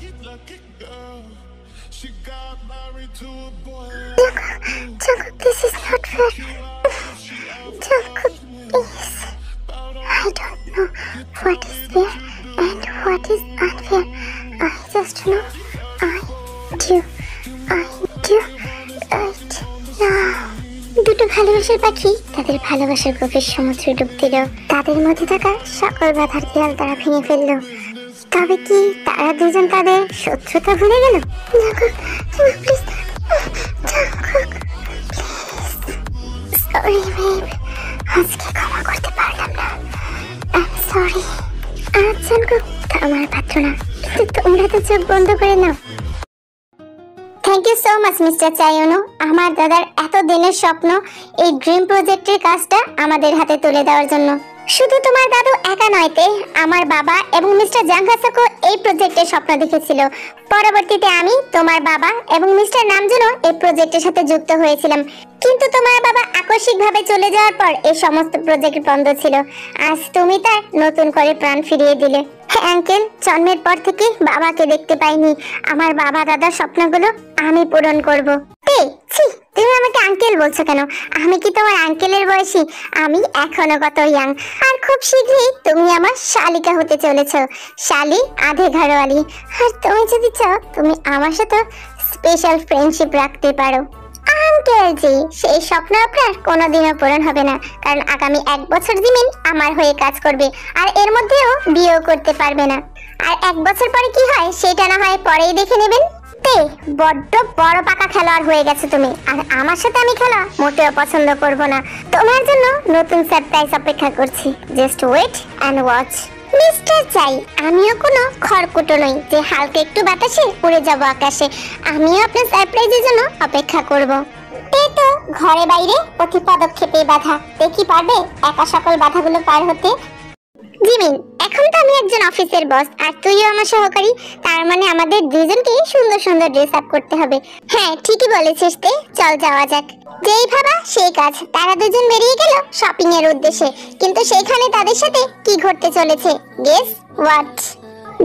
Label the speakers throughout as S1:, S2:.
S1: Jungkook, this is not fair. Jungkook, please. I don't know what is fair and what is unfair. I just know I do right now. দুটো ভালোবাসার পাখি তাদের ভালোবাসার গভীর সমুদ্রে ডুব দিল। তাদের মধ্যে থাকা সকল বাধার দেয়াল তারা ভেঙে ফেললো। তবে কি তারা দুজন তাদের শত্রুতা ভুলে গেল? সরি বেব, আজকে ক্ষমা করতে পারলাম না। সরি। আজ জঙ্কুক আমার পাত্র না, কিন্তু তোমরা তো চোখ বন্ধ করে নাও। Thank you so much mister চাইওনো। আমার দাদার এত দিনের স্বপ্ন এই ড্রিম প্রজেক্টের কাজটা আমাদের হাতে তুলে দেওয়ার জন্য। শুধু তোমার দাদু একা নয়তে, আমার বাবা এবং মিস্টার জাং হাসাকো এই প্রজেক্টের স্বপ্ন দেখেছিল। পরবর্তীতে আমি, তোমার বাবা এবং মিস্টার নামজুনও এই প্রজেক্টের সাথে যুক্ত হয়েছিলাম। কিন্তু তোমার বাবা আকস্মিকভাবে চলে যাওয়ার পর এই সমস্ত প্রজেক্ট বন্ধ ছিল। আজ তুমি তার নতুন করে প্রাণ ফিরিয়ে দিলে। হ্যাঁ আঙ্কেল, জন্মের পর থেকে বাবাকে দেখতে পাইনি। আমার বাবা দাদার স্বপ্নগুলো আমি পূরণ করব। তুমি আমাকে আঙ্কেল বলছো কেন? আমি কি তোমার আঙ্কেলের বয়সী? আমি এখনো কত ইয়াং। আর খুব শীঘ্রই তুমি আমার শালিকা হতে চলেছ। শালি আধে ঘরওয়ালি। আর তুমি যদি চাও তুমি আমার সাথে স্পেশাল ফ্রেন্ডশিপ রাখতে পারো। আঙ্কেল জি, সেই স্বপ্ন আপনার কোনোদিনও পূরণ হবে না, কারণ আগামী 1 বছর জিমিন আমার হয়ে কাজ করবে, আর এর মধ্যেও বিয়েও করতে পারবে না। আর 1 বছর পরে কি হয় সেটা না হয় পরেই দেখে নেবেন। বড্ড বড় পাকা খেলোয়াড় হয়ে গেছে তুমি, আর আমার সাথে আমি খেলা মোটেও পছন্দ করব না। তোমার জন্য নতুন সারপ্রাইজ অপেক্ষা করছি। Just wait and watch. Mister চাই, আমিও কোনো খড়কুটো নই যে হালকা একটু বাতাসে উড়ে যাব আকাশে। আমিও আপনার সারপ্রাইজের জন্য অপেক্ষা করব। এই তো ঘরে বাইরে প্রতি পদক্ষেপে বাধা। দেখি পারবে একা সকল বাধাগুলো পার হতে? জিমিন, এখন তো আমি একজন অফিসের বস আর তুইও আমার সহকারী। তার মানে আমাদের দুজনকে সুন্দর সুন্দর ড্রেস আপ করতে হবে। হ্যাঁ ঠিকই বলেছিস তে, চল যাওয়া যাক। যেই ভাবা সেই কাজ। তারা দুজন বেরিয়ে গেল শপিং এর উদ্দেশ্যে, কিন্তু সেখানে তাদের সাথে কি ঘটতে চলেছে গেস হোয়াট?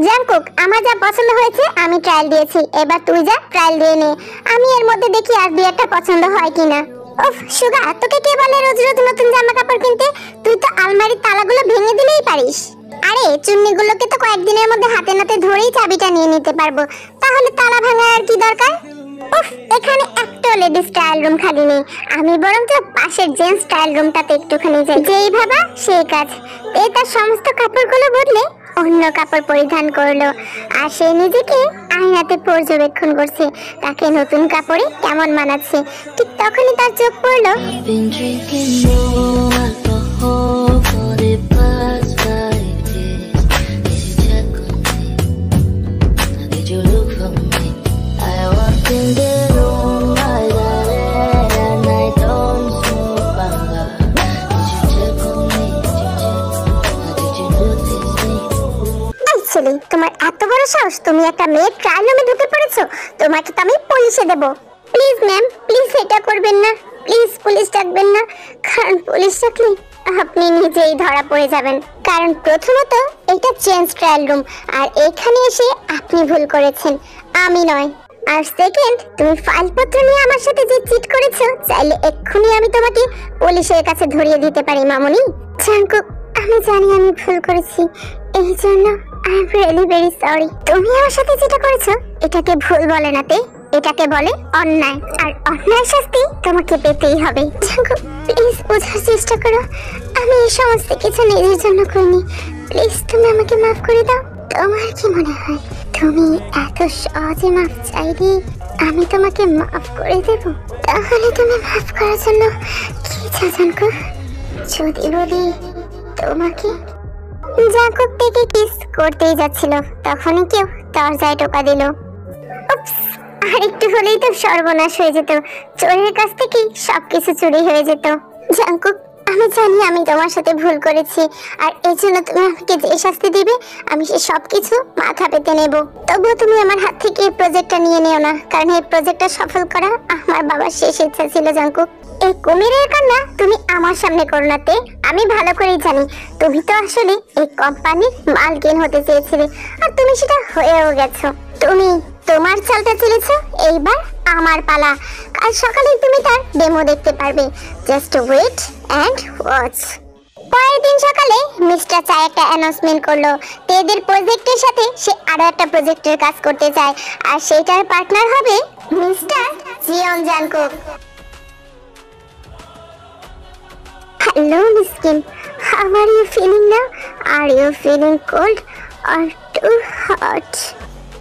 S1: জাংকুক, আমার যা পছন্দ হয়েছে আমি ট্রায়াল দিয়েছি, এবার তুই যা ট্রায়াল দিয়ে নে। আমি এর মধ্যে দেখি আর বিয়ারটা পছন্দ হয় কিনা। উফ সুগা, তোকে কে বলে রোজ রোজ নতুন জামা কাপড় কিনতে? তুই তো আলমারির তালাগুলো ভেঙে দিলেই পারিস। আরে চুন্নিগুলোকে তো কয়েকদিনের মধ্যে হাতে নাতে ধরেই চাবিটা নিয়ে নিতে পারবো, তাহলে তালা ভাঙার আর কি দরকার? উফ, এখানে একটা লেডিস ট্রায়াল রুম খালি নেই। আমি বরঞ্চ পাশের জেন্টস ট্রায়াল রুমটাতে একটুখানি যাই। যেই ভাবা সেই কাজ। এই তার সমস্ত কাপড়গুলো বদলে অন্য কাপড় পরিধান করলো, আর সে নিজেকে আয়নাতে পর্যবেক্ষণ করছে তাকে নতুন কাপড়ে কেমন মানাচ্ছে। ঠিক তখনই তার চোখ পড়লো তোমার এত বড় সাহস, তুমি একটা মেয়ে ট্রায়াল রুমে ঢুকে পড়েছো? তোমাকে তো আমি পুলিশে দেব। প্লিজ ম্যাম, প্লিজ এটা করবেন না। প্লিজ পুলিশ ডাকবেন না, কারণ পুলিশ ডাকলে আপনি নিজেই ধরা পড়ে যাবেন। কারণ প্রথমত এটা জেন্টস ট্রায়াল রুম, আর এখানে এসে আপনি ভুল করেছেন, আমি নয়। আর সেকেন্ড, তুমি ফাইলপত্র নিয়ে আমার সাথে যে চিট করেছো, চাইলে এক্ষুনি আমি তোমাকে পুলিশের কাছে ধরিয়ে দিতে পারি মামুনি। জাংকুক, আমি জানি আমি ভুল করেছি, এই জন্য I am really very sorry. তুমি আমার সাথে যেটা করেছো এটাকে ভুল বলে না তে, এটাকে বলে অন্যায়, আর অন্যায় শাস্তি তোমাকে পেতেই হবে। জাংকুক, প্লিজ বোঝার চেষ্টা করো, আমি এই সমস্ত কিছু নিজের জন্য করিনি। প্লিজ তুমি আমাকে মাফ করে দাও। তোমার কি মনে হয় তুমি এত সহজে মাফ চাইলে আমি তোমাকে মাফ করে দেব? তাহলে তুমি মাফ করার জন্য কি চাও জাংকুক? যদি বলি তোমাকে। জাংকুক থেকে কিস করতেই যাচ্ছিল, তখনই কেউ দরজায় টোকা দিল। আর একটু হলেই তো সর্বনাশ হয়ে যেত, চোরের কাছ থেকে সবকিছু চুরি হয়ে যেত। জাংকুক, আমি জানি আমি তোমার সাথে ভুল করেছি, আর এই জন্য তুমি আমাকে যে শাস্তি দিবে আমি সে সবকিছু মাথা পেতে নেব। তবুও তুমি আমার হাত থেকে এই প্রজেক্টটা নিয়ে নিও না, কারণ এই প্রজেক্টটা সফল করা আমার বাবার শেষ ইচ্ছা ছিল। জাংকুক, এই কুমিরের কান্না তুমি আমার সামনে করো না তে। আমি ভালো করেই জানি তুমি তো আসলে এই কোম্পানির মালকিন হতে চেয়েছিলে, আর তুমি সেটা হয়েও গেছো। তুমি তোমার চালটা চলেছ, এইবার আমার পালা। কাল সকালে তুমি তার ডেমো দেখতে পারবে। Just wait and watch. পরের দিন সকালে মিস্টার চাই একটা অ্যানাউন্সমেন্ট করলো। তেদের প্রজেক্টের সাথে সে আরো একটা প্রজেক্টের কাজ করতে চায়, আর সেটার পার্টনার হবে mister Jeon Jungkook. Hello, Miss Kim. How are you feeling now? Are you feeling cold or too hot?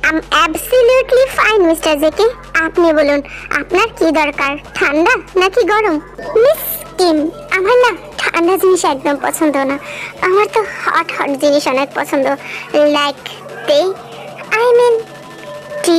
S1: I'm absolutely fine, Mr. JK. আপনি বলুন, আপনার কি দরকার, ঠান্ডা নাকি গরম? মিস কিম, আমার না ঠান্ডা জিনিস একদম পছন্দ না। আমার তো হট হট জিনিস অনেক পছন্দ, লাইক তে, আই মিন টি।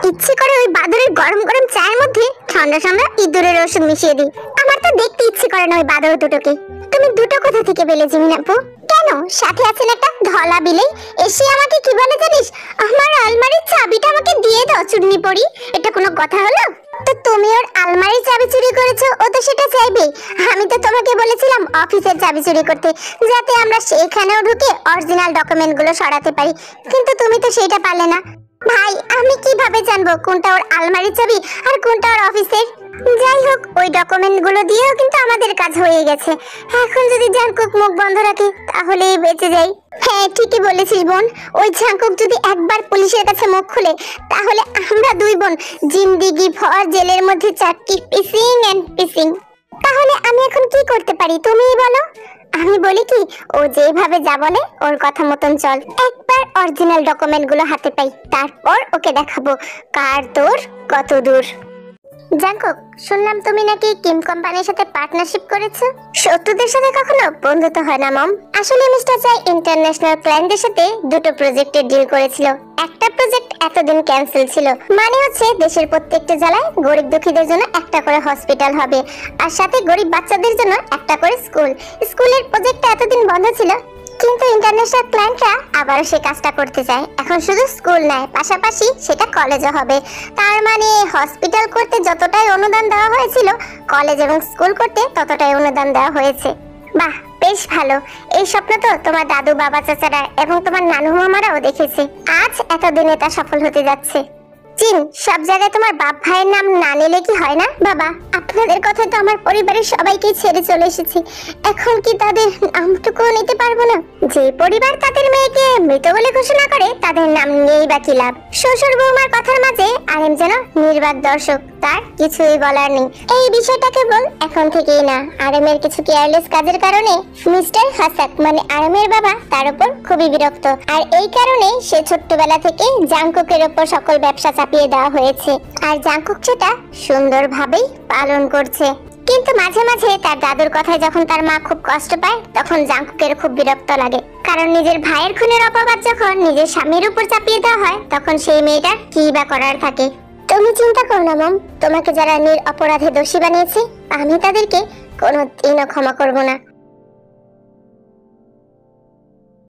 S1: ইচ্ছে করে ওই বাদরের গরম গরম চায়ের মধ্যে ঠান্ডা ঠান্ডা ইঁদুরের ওষুধ মিশিয়ে দিই। আমার তো দেখতে ইচ্ছে করে না ওই বাদর দুটোকে। তুমি দুটো কোথা থেকে পেলে জিমিন আপু? কেন, সাথে আছেন একটা ধলা বিলেই, এসে আমাকে কি বলে জানিস, আমার আলমারির চাবিটা আমাকে দিয়ে দাও চুন্নি পড়ি। এটা কোনো কথা হলো? তো তুমি ওর আলমারির চাবি চুরি করেছো, ও তো সেটা চাইবে। আমি তো তোমাকে বলেছিলাম অফিসের চাবি চুরি করতে, যাতে আমরা সেইখানেও ঢুকে অরিজিনাল ডকুমেন্ট গুলো সরাতে পারি, কিন্তু তুমি তো সেটা পারলে না। ভাই, আমি কিভাবে জানবো কোনটা ওর আলমারির চাবি আর কোনটা ওর অফিসের? যাই হোক, ওই ডকুমেন্ট গুলো দিয়েও কিন্তু আমাদের কাজ হয়ে গেছে। এখন যদি জাংকুক মুখ বন্ধ রাখে তাহলেই বেঁচে যাই। হ্যাঁ, ঠিকই বলেছিস বোন। ওই জাংকুক যদি একবার পুলিশের কাছে মুখ খুলে, তাহলে আমরা দুই বোন জিন্দিগি ভর জেলের মধ্যে চারটি পিসিং এন্ড পিসিং। তাহলে আমি এখন কি করতে পারি তুমিই বলো। আমি বলি কি, ও যেভাবে যা বলে ওর কথা মতন চল। একবার অরিজিনাল ডকুমেন্ট গুলো হাতে পাই, তারপর ওকে দেখাবো কার তোর কত দূর। জাংকুক, শুনলাম তুমি নাকি কিম কোম্পানির সাথে পার্টনারশিপ করেছো। শত্রুদের সাথে কখনো বন্ধুত্ব হয় না মম। আসলে মিস্টার চাই ইন্টারন্যাশনাল ক্লায়েন্টদের সাথে দুটো প্রজেক্টের ডিল করেছিল। একটা প্রজেক্ট এতদিন ক্যান্সেল ছিল, মানে হচ্ছে দেশের প্রত্যেকটা জেলায় গরিব দুঃখীদের জন্য একটা করে হসপিটাল হবে, আর সাথে গরিব বাচ্চাদের জন্য একটা করে স্কুল। স্কুলের প্রজেক্টটা এতদিন বন্ধ ছিল, কিন্তু ইন্টারন্যাশনাল ক্লায়েন্টরা আবারও সেই কাজটা করতে চায়। এখন শুধু স্কুল নয়, পাশাপাশি সেটা কলেজও হবে। তার মানে হসপিটাল করতে যতটাই অনুদান দেওয়া হয়েছিল, কলেজ এবং স্কুল করতে ততটাই অনুদান দেওয়া হয়েছে। বাহ, বেশ ভালো। এই স্বপ্ন তো তোমার দাদু বাবা চাচারা এবং তোমার নানু মামারাও দেখেছে। আজ এতদিনে তা সফল হতে যাচ্ছে। চিন, সব জায়গায় তোমার বাপ ভাইয়ের নাম না নিলে কি হয় না? বাবা, আপনাদের কথা তো আমার পরিবারের সবাইকে ছেড়ে চলে এসেছি, এখন কি তাদের নামটুকু নিতে পারবো না? যে পরিবার তাদের মেয়েকে মৃত বলে ঘোষণা করে, তাদের নাম নিয়েই বা কি লাভ? শ্বশুর বৌমার কথার মাঝে আরেম যেন নির্বাক দর্শক, তার কিছুই বলার নেই। এই বিষয়টা কেবল এখন থেকেই না, আরেমের কিছু কেয়ারলেস কাজের কারণে মিস্টার হাসাক মানে আরেমের বাবা তার উপর খুবই বিরক্ত, আর এই কারণে সে ছোট্টবেলা থেকে জাংকুকের উপর সকল ব্যবসা চাপিয়ে দেওয়া হয়েছে, আর জাংকুক সেটা সুন্দরভাবেই পালন করছে। কিন্তু মাঝে মাঝে তার দাদুর কথায় যখন তার মা খুব কষ্ট পায়, তখন জাংকুকের খুব বিরক্ত লাগে, কারণ নিজের ভাইয়ের খুনের অপবাদ যখন নিজের স্বামীর উপর চাপিয়ে দেওয়া হয়, তখন সেই মেয়েটার কি বা করার থাকে। তুমি চিন্তা করো না মম, তোমাকে যারা নির অপরাধে দোষী বানিয়েছে, আমি তাদেরকে কোনোদিনও ক্ষমা করব না।